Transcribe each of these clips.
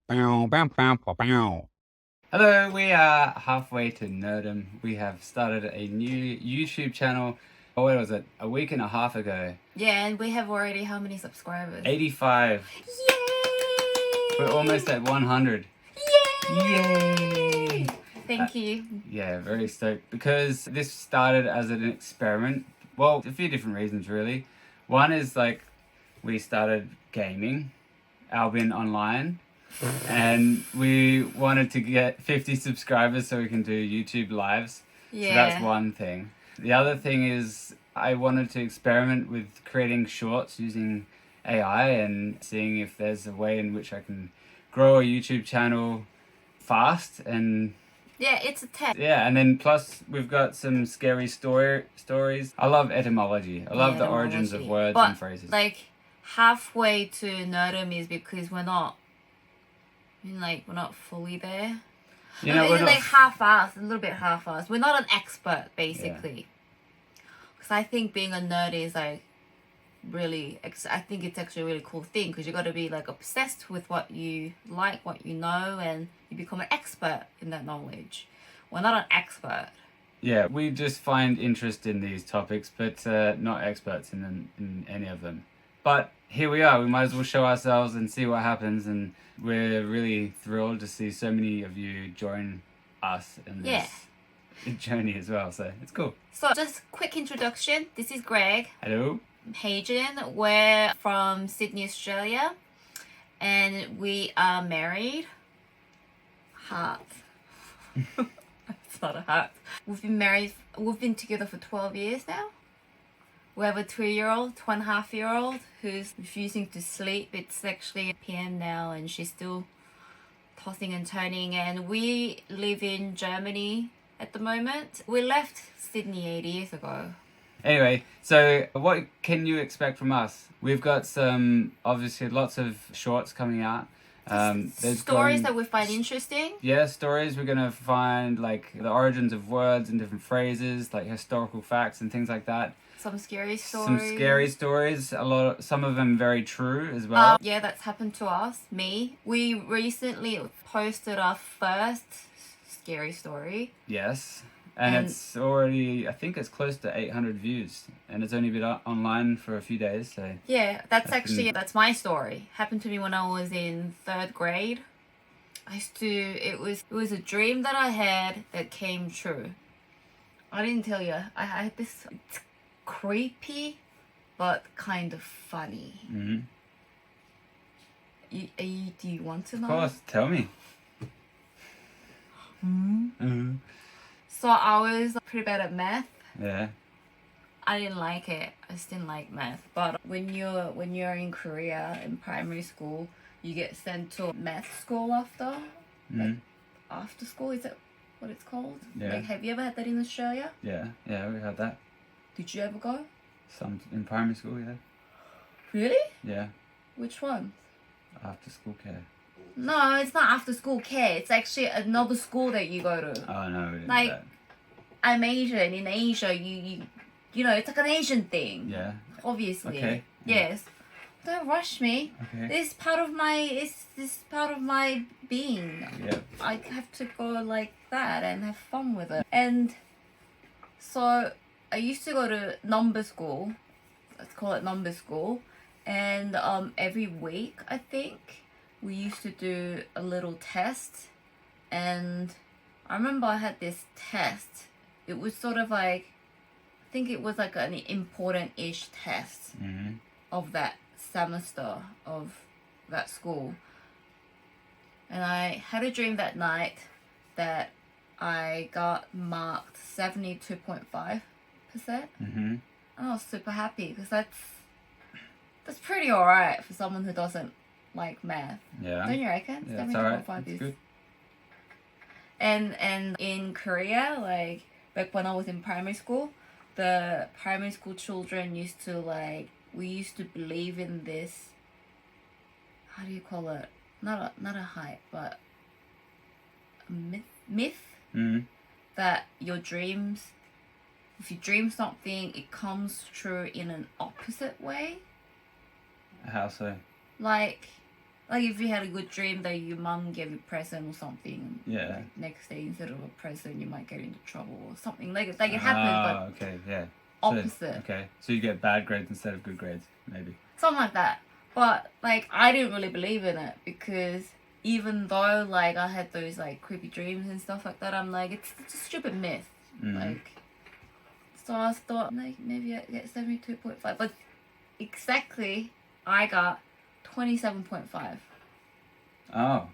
Bow, bow, bow, bow, bow. Hello, we are halfway to Nerdom. We have started a new YouTube channel. What was it? A week and a half ago. Yeah, and we have already how many subscribers? 85. Yay! We're almost at 100. Yay! Thank you. Yeah, very stoked because this started as an experiment. Well, a few different reasons really. One is like we started gaming, Albion Online. And we wanted to get 50 subscribers so we can do YouTube lives. Yeah. So that's one thing. The other thing is I wanted to experiment with creating shorts using AI and seeing if there's a way in which I can grow a YouTube channel fast and Yeah, it's a test. yeah, and then plus we've got some scary stories. I love etymology. I love the origins of words and phrases. Like halfway to Nerdom is because we're not fully there. You know, we're like half-assed, a little bit half-assed. We're not an expert, basically. Because I think being a nerd is like really, I think it's actually a really cool thing because you got to be like obsessed with what you like, what you know, and you become an expert in that knowledge. We're not an expert. Yeah, we just find interest in these topics, but not experts in any of them. But here we are. We might as well show ourselves and see what happens. And we're really thrilled to see so many of you join us in this journey as well. So it's cool. So just quick introduction. This is Greg. Hello. Hayden. We're from Sydney, Australia. And we are married. Heart. It's not a heart. We've been together for 12 years now. We have a 2.5-year-old who's refusing to sleep. It's actually PM now and she's still tossing and turning. And we live in Germany at the moment. We left Sydney 8 years ago. Anyway, so what can you expect from us? We've got obviously lots of shorts coming out. There's stories that we find interesting. Yeah, stories. We're going to find like the origins of words and different phrases, like historical facts and things like that. Some scary stories. Some of them very true as well. Yeah, that's happened to us. Me. We recently posted our first scary story. Yes. And it's already, I think it's close to 800 views. And it's only been online for a few days, so... Yeah, that's my story. Happened to me when I was in 3rd grade. It was a dream that I had that came true. I didn't tell you. I had this... It's creepy, but kind of funny. Mm-hmm. Do you want to know? Of course, tell me. Mm-hmm. So I was pretty bad at math. Yeah. I didn't like it. I just didn't like math. But when you're in Korea in primary school, you get sent to math school after. Mm-hmm. Like, after school, is that what it's called? Yeah. Like, have you ever had that in Australia? Yeah, we had that. Did you ever go? Some in primary school, yeah. Really? Yeah. Which one? After school care. No, it's not after school care. It's actually another school that you go to. Oh no, we didn't like, do that. I'm Asian. In Asia, you know, it's like an Asian thing. Yeah. Obviously. Okay. Yes. Don't rush me. Okay. This is part of my being. Yeah. I have to go like that and have fun with it. And so I used to go to number school. Let's call it number school. And every week, I think, we used to do a little test. And I remember I had this test. It was sort of like, I think it was like an important-ish test of that semester of that school. And I had a dream that night that I got marked 72.5%. And I was super happy because that's pretty alright for someone who doesn't like math. Yeah. Don't you reckon? Yeah, it's alright. It's good. And in Korea, like back when I was in primary school, the primary school children used to we used to believe in this, how do you call it? Not a hype, but a myth that your dreams, if you dream something, it comes true in an opposite way. How so? Like, Like if you had a good dream that your mum gave you a present or something. Yeah. Like next day instead of a present, you might get into trouble or something. Like it happens, but okay, yeah. opposite. Okay, so you get bad grades instead of good grades, maybe. Something like that. But like I didn't really believe in it because even though like I had those like creepy dreams and stuff like that, I'm like it's a stupid myth. Like so I thought like maybe I get 72.5, but exactly I got 27.5. Oh,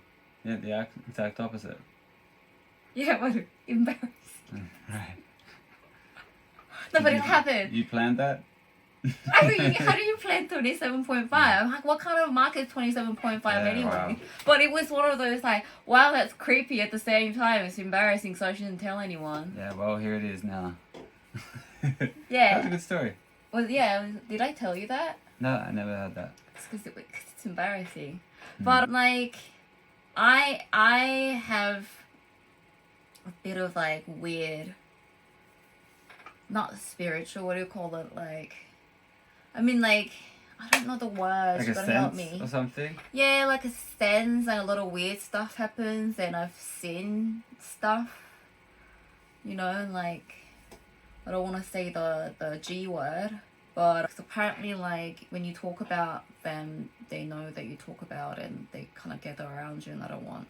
yeah, the exact opposite. Yeah, what embarrassing. Right. No, but it happened. You planned that? I mean, how do you plan 27.5? Like, what kind of mark is 27.5 anyway? Wow. But it was one of those like, wow, that's creepy at the same time. It's embarrassing, so I shouldn't tell anyone. Yeah, well, here it is now. Yeah. That's a good story. Well, yeah, did I tell you that? No, I never heard that. It's because it's embarrassing. But like, I have a bit of like weird, not spiritual, what do you call it? Like, I mean like, I don't know the words, Like you a gotta help sense me. or something? Yeah, like a sense and a lot of weird stuff happens and I've seen stuff. You know, like, I don't want to say the G word, but apparently like when you talk about them, they know that you talk about and they kind of gather around you and I don't want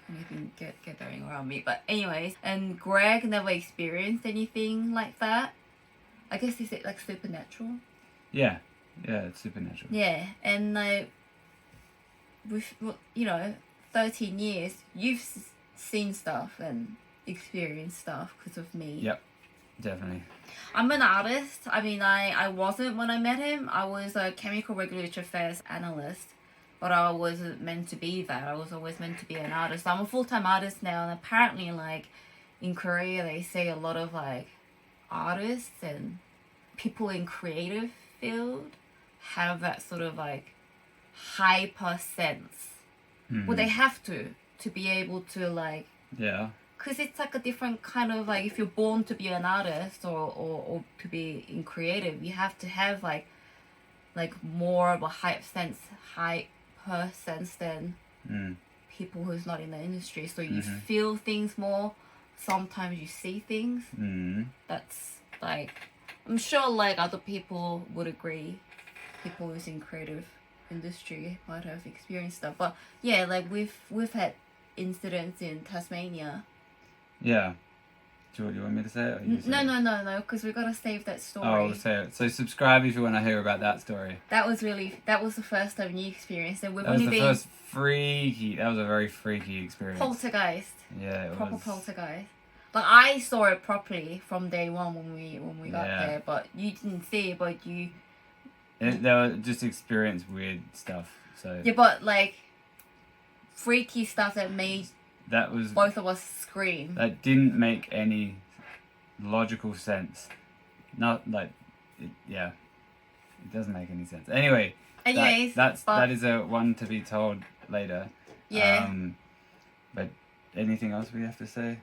anything gathering around me. But anyways, and Greg never experienced anything like that. I guess is it like supernatural? Yeah, it's supernatural. Yeah, and like, with, you know, 13 years, you've seen stuff and experienced stuff because of me. Yep, definitely. I'm an artist. I mean, I wasn't when I met him. I was a chemical regulatory affairs analyst, but I wasn't meant to be that. I was always meant to be an artist. I'm a full-time artist now, and apparently, like, in Korea, they say a lot of, like, artists and people in creative field have that sort of, like, hyper sense. Well, they have to be able to, like... Yeah. Because it's like a different kind of like if you're born to be an artist or to be in creative, you have to have like more of a hyper sense than people who's not in the industry. So you feel things more. Sometimes you see things. That's like, I'm sure like other people would agree. People who's in creative industry might have experienced stuff. But yeah, like we've had incidents in Tasmania. Yeah. Do you want me to say it? Or you say it? No, because we gotta save that story. Oh, say it. So subscribe if you want to hear about that story. That was the first time you experienced it. We've That was only the been first freaky. That was a very freaky experience. poltergeist. Yeah, it Proper was. poltergeist. Like I saw it properly from day one when we got Yeah. there, but you didn't see it. But you They were just experienced weird stuff. So yeah, but like freaky stuff that made that was both of us scream. that didn't make any logical sense. Not like, it doesn't make any sense. Anyway, Anyways, that is a one to be told later. Yeah. But anything else we have to say?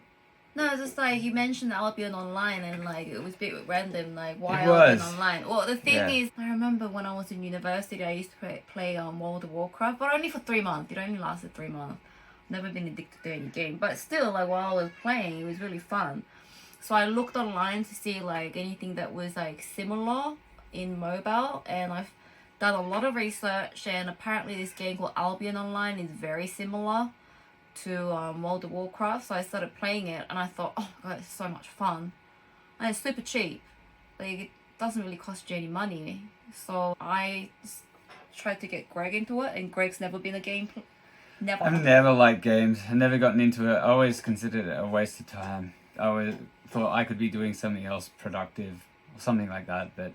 No, it's just like you mentioned Albion Online and like it was a bit random, like why It Albion was. Online? Well, the thing Yeah. is, I remember when I was in university, I used to play World of Warcraft, but only for 3 months. It only lasted 3 months. Never been addicted to any game, but still, like while I was playing, it was really fun. So I looked online to see like anything that was like similar in mobile, and I've done a lot of research, and apparently this game called Albion Online is very similar to World of Warcraft. So I started playing it and I thought, oh my god, it's so much fun, and it's super cheap. Like it doesn't really cost you any money. So I tried to get Greg into it, and Greg's never been a game never. I've never liked games. I've never gotten into it. I always considered it a waste of time. I always thought I could be doing something else productive or something like that. But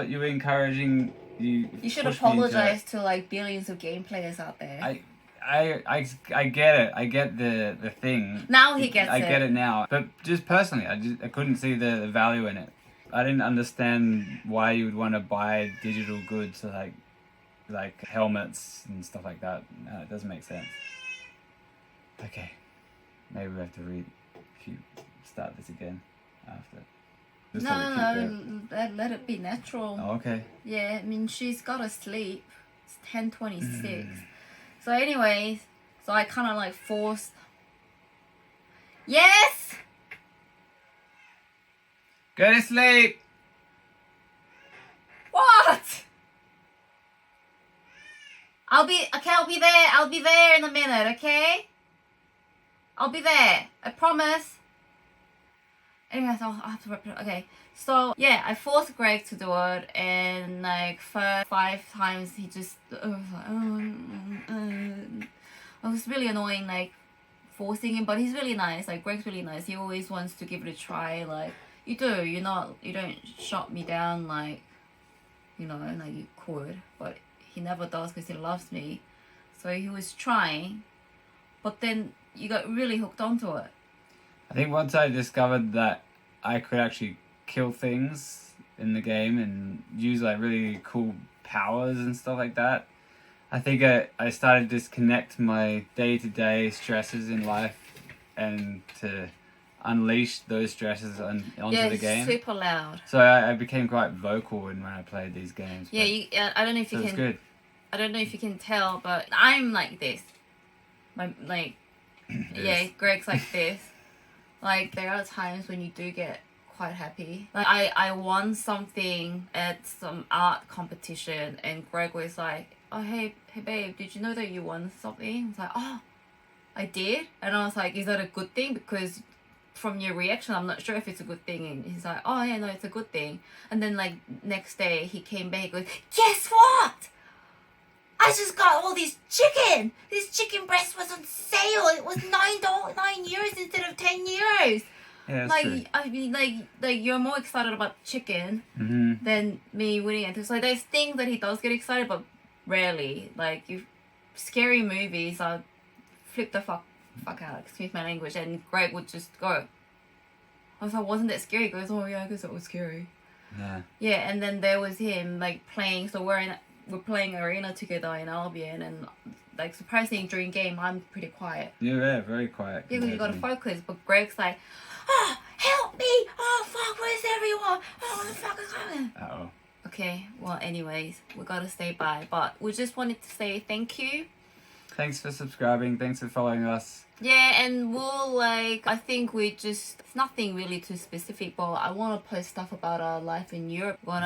you were encouraging you. You should pushed me into it. apologize to like billions of game players out there. I get it. I get the thing. Now he gets I it. get it now. But just personally, I couldn't see the value in it. I didn't understand why you would want to buy digital goods like helmets and stuff like that. No, it doesn't make sense. Okay, maybe we have to start this again after. Just let it keep going. No, let it be natural. Oh, okay. Yeah, I mean she's gotta sleep. It's 10:26. So anyways, so I kind of like forced. Yes. Go to sleep. What? I'll be there. I'll be there in a minute. Okay. I'll be there. I promise. Anyways, I'll have to rip it. Okay. So yeah, I forced Greg to do it, and like for 5 times he just it was really annoying, like forcing him. But he's really nice. Like Greg's really nice. He always wants to give it a try. Like you do. You don't shut me down like like you could. But he never does because he loves me. So he was trying, but then you got really hooked onto it. I think once I discovered that I could actually kill things in the game and use like really cool powers and stuff like that, I think I started to disconnect my day-to-day stresses in life and to unleash those stresses onto the game. Yeah, super loud. So I became quite vocal when I played these games. Yeah, I don't know if you so can. It's good. I don't know if you can tell, but I'm like this. Yeah, Greg's like this. Like there are times when you do get quite happy. Like I won something at some art competition, and Greg was like, "Oh hey babe, did you know that you won something?" I was like, "Oh, I did," and I was like, "Is that a good thing?" Because from your reaction, I'm not sure if it's a good thing. And he's like, "Oh yeah, no, it's a good thing." And then like next day he came back, he goes, "Guess what? I just got all this chicken. This chicken breast was on sale. It was €9 instead of €10. Yeah, that's Like true. I mean, like you're more excited about chicken than me winning it. So there's things that he does get excited, but rarely. Like scary movies, I flip the fuck out. Excuse my language. And Greg would just go. I was like, wasn't that scary? He goes, oh yeah, I guess it was scary. Yeah. Yeah, and then there was him like playing. So we're playing arena together in Albion, and like surprisingly during game I'm pretty quiet. Yeah, very quiet. Yeah, because you got to focus. But Greg's like, oh, help me! Oh fuck, where's everyone? Oh, what the fuck is happening? Uh-oh. Okay, well anyways, we gotta stay by. But we just wanted to say thank you. Thanks for subscribing. Thanks for following us. Yeah, and we'll I think it's nothing really too specific, but I want to post stuff about our life in Europe. We're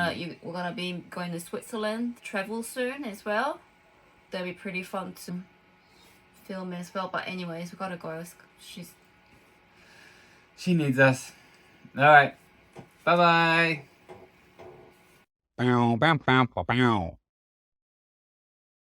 gonna be going to Switzerland, travel soon as well. That'll be pretty fun to film as well. But anyways, we gotta go. She needs us. All right. Bye-bye. Bow, bow, bow, bow, bow.